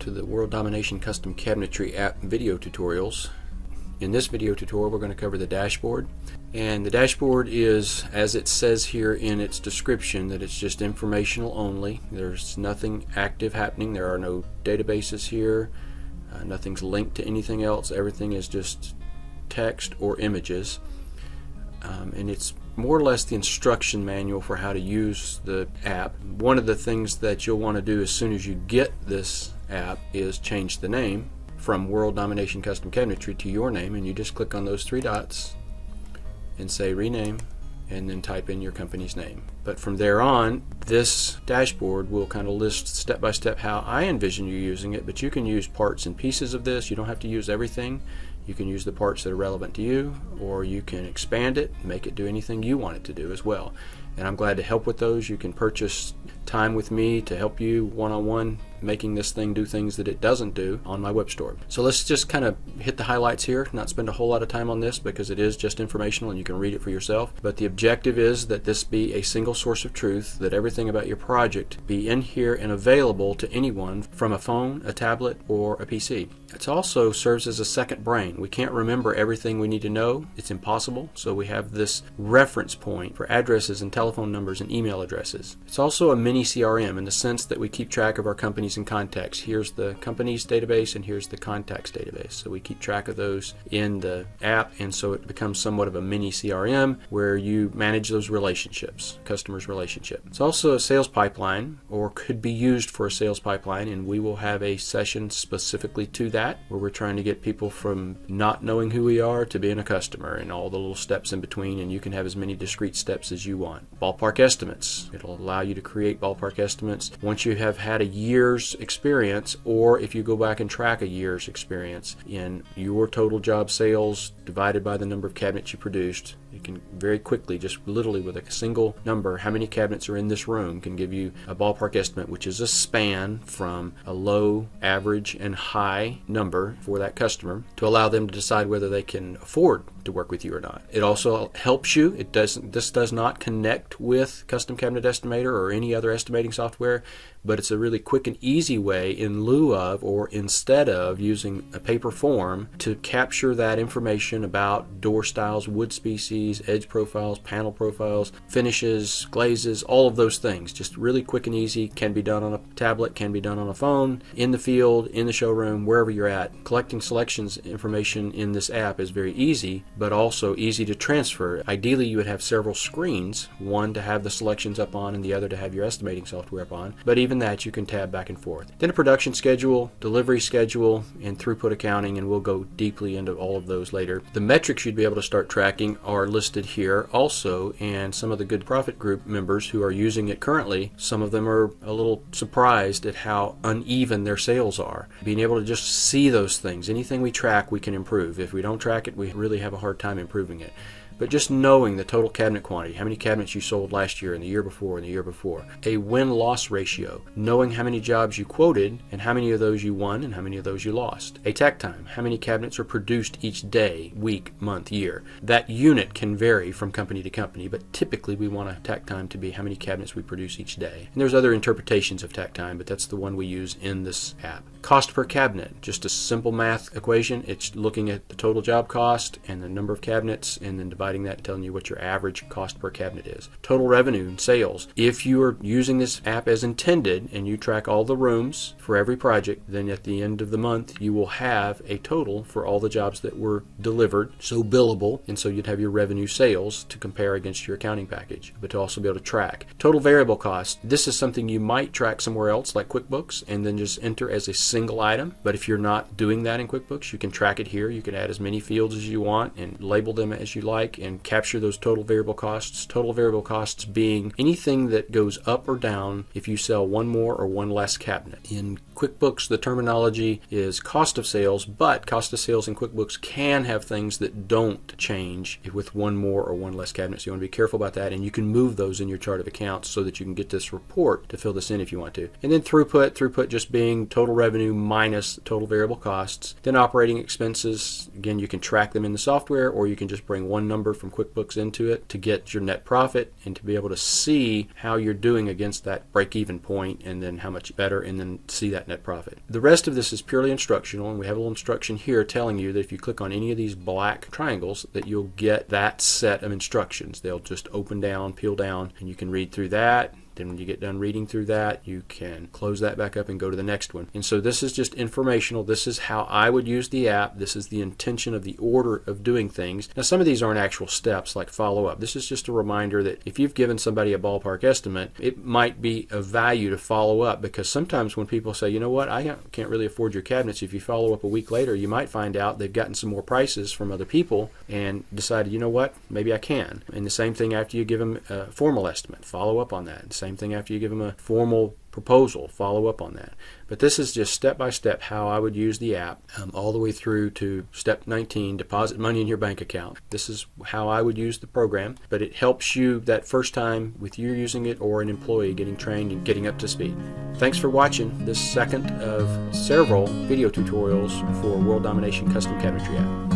to the World Domination Custom Cabinetry app video tutorials. In this video tutorial we're going to cover the dashboard, and the dashboard is, as it says here in its description, that it's just informational only. There's nothing active happening. There are no databases here. Nothing's linked to anything else. Everything is just text or images, and it's more or less the instruction manual for how to use the app. One of the things that you'll want to do as soon as you get this app is change the name from World Domination Custom Cabinetry to your name, and you just click on those three dots and say rename, and then type in your company's name. But from there on, this dashboard will kind of list step by step how I envision you using it, but you can use parts and pieces of this. You don't have to use everything. You can use the parts that are relevant to you, or you can expand it, make it do anything you want it to do as well. And I'm glad to help with those. You can purchase time with me to help you one-on-one making this thing do things that it doesn't do on my web store. So let's just kind of hit the highlights here, not spend a whole lot of time on this because it is just informational and you can read it for yourself. But the objective is that this be a single source of truth, that everything about your project be in here and available to anyone from a phone, a tablet, or a PC. It also serves as a second brain. We can't remember everything we need to know. It's impossible. So we have this reference point for addresses and telephone numbers and email addresses. It's also a mini CRM in the sense that we keep track of our companies and contacts. Here's the company's database and here's the contacts database. So we keep track of those in the app, and so it becomes somewhat of a mini CRM where you manage those relationships, customers' relationship. It's also a sales pipeline, or could be used for a sales pipeline, and we will have a session specifically to that where we're trying to get people from not knowing who we are to being a customer and all the little steps in between, and you can have as many discrete steps as you want. Ballpark estimates. It'll allow you to create ballpark estimates once you have had a year's experience, or if you go back and track a year's experience in your total job sales divided by the number of cabinets you produced. You can very quickly, just literally with a single number, how many cabinets are in this room, can give you a ballpark estimate, which is a span from a low, average, and high number for that customer to allow them to decide whether they can afford to work with you or not. It also helps you. This does not connect with Custom Cabinet Estimator or any other estimating software, but it's a really quick and easy way, in lieu of or instead of using a paper form, to capture that information about door styles, wood species, edge profiles, panel profiles, finishes, glazes, all of those things. Just really quick and easy. Can be done on a tablet, can be done on a phone, in the field, in the showroom, wherever you're at. Collecting selections information in this app is very easy, but also easy to transfer. Ideally, you would have several screens, one to have the selections up on and the other to have your estimating software up on, but even that you can tab back and forth. Then a production schedule, delivery schedule, and throughput accounting, and we'll go deeply into all of those later. The metrics you'd be able to start tracking are listed here also, and some of the Good Profit Group members who are using it currently, some of them are a little surprised at how uneven their sales are. Being able to just see those things, anything we track we can improve. If we don't track it, we really have a hard time improving it. But just knowing the total cabinet quantity, how many cabinets you sold last year and the year before and the year before. A win-loss ratio, knowing how many jobs you quoted and how many of those you won and how many of those you lost. A takt time, how many cabinets are produced each day, week, month, year. That unit can vary from company to company, but typically we want a takt time to be how many cabinets we produce each day. And there's other interpretations of takt time, but that's the one we use in this app. Cost per cabinet, just a simple math equation. It's looking at the total job cost and the number of cabinets, and then dividing that and telling you what your average cost per cabinet is. Total revenue and sales. If you are using this app as intended and you track all the rooms for every project, then at the end of the month you will have a total for all the jobs that were delivered, so billable, and so you'd have your revenue sales to compare against your accounting package, but to also be able to track. Total variable cost. This is something you might track somewhere else like QuickBooks and then just enter as a single item, but if you're not doing that in QuickBooks, you can track it here. You can add as many fields as you want and label them as you like and capture those total variable costs. Total variable costs being anything that goes up or down if you sell one more or one less cabinet. In QuickBooks, the terminology is cost of sales, but cost of sales in QuickBooks can have things that don't change with one more or one less cabinet. So you want to be careful about that, and you can move those in your chart of accounts so that you can get this report to fill this in if you want to. And then throughput just being total revenue minus total variable costs. Then operating expenses, again, you can track them in the software, or you can just bring one number number from QuickBooks into it to get your net profit and to be able to see how you're doing against that break-even point, and then how much better, and then see that net profit. The rest of this is purely instructional, and we have a little instruction here telling you that if you click on any of these black triangles that you'll get that set of instructions. They'll just open down, peel down, and you can read through that. Then when you get done reading through that, you can close that back up and go to the next one. And so this is just informational. This is how I would use the app. This is the intention of the order of doing things. Now, some of these aren't actual steps like follow up. This is just a reminder that if you've given somebody a ballpark estimate, it might be of value to follow up, because sometimes when people say, you know what, I can't really afford your cabinets, if you follow up a week later, you might find out they've gotten some more prices from other people and decided, you know what, maybe I can. And the same thing after you give them a formal estimate, follow up on that. Same thing after you give them a formal proposal, follow up on that. But this is just step by step how I would use the app, all the way through to step 19, deposit money in your bank account. This is how I would use the program, but it helps you that first time with you using it or an employee getting trained and getting up to speed. Thanks for watching this second of several video tutorials for World Domination Custom Cabinetry app.